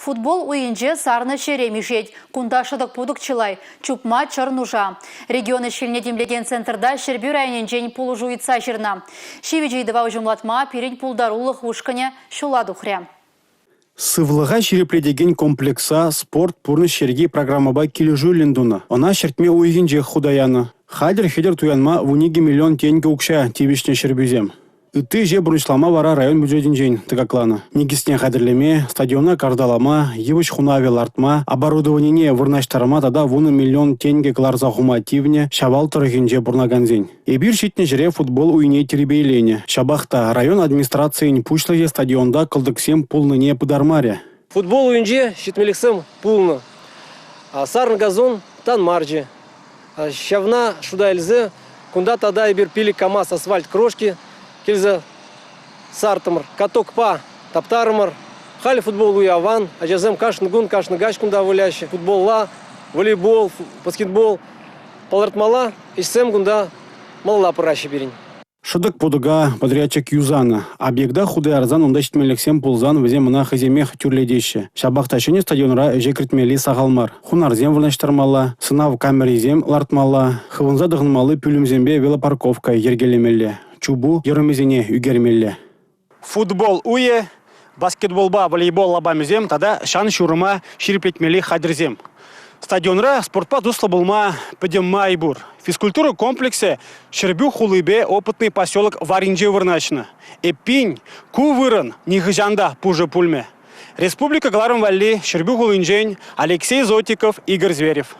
Футбол уйынже сарны шеремешет, кундашыдық пудықчылай, чупма чырнужа. Регионы шеліне демлеген центрда шербю районен пулы жуйытса жирна. Шеведжейдіва ұжымлатма перен пулдарулық ушкыне шуладухря. Сывлыға шерепледеген комплекса спорт пурны шерги программаба кележу лендуна. Она шертме уйынже худаяны. Хадер-хедер туянма в униге миллион тенге укша тивишне шербюзем. Ты же бручлама вара район бюджетин день тыгаклана. Нигисне хадерлеме, стадиона кардалама, евыч хунавел артма, оборудование вырнаштарма тада вуны миллион тенге кларза хумативне, шабал тарахинже бурнаганзень. И бир шитне жре футбол уйне теребейлене. Шабахта район администрации пушлые стадионда кылдыксем пулныне пыдармаре. Футбол уйнже шитмелексем пулны. Сарн газон тан марджи. Щавна шуда эльзе, кунда тада и бир пили камаз асфальт крошки. Кельза сартамар, каток па, таптармар, хали футбол уяван, а жазем кашны гун, кашны гач кунда валящий, футболла, волейбол, баскетбол, палартмала, ишсем гунда малла паращи берин. Шыдык пудыга подрядчик юзана. Объекта худы арзан онда шитмелексем пулзан везе мына хаземех тюрледещи. Шабахташыне стадионра жекритмели сағалмар. Хунарзем вырнаштармала, сынав камеризем лартмала, хывынза дығынмалы пүлімзембе велопарковка ергелемелі. Чубу ерімезіне үгермелі. Футбол уе, баскетболба, волейбол лабамезем, тада шан шурыма шириплетмели хадырзем. Стадионра спортпа дуслы болма пөдем майбур. Физкультура комплексе шербю хулыбе опытный поселок Варинже вырначны. Эппинь, ку вырын, нихыжанда пужы пульме. Республика Гларым Валли, шербю хулынжень, Алексей Зотиков, Игорь Зверев.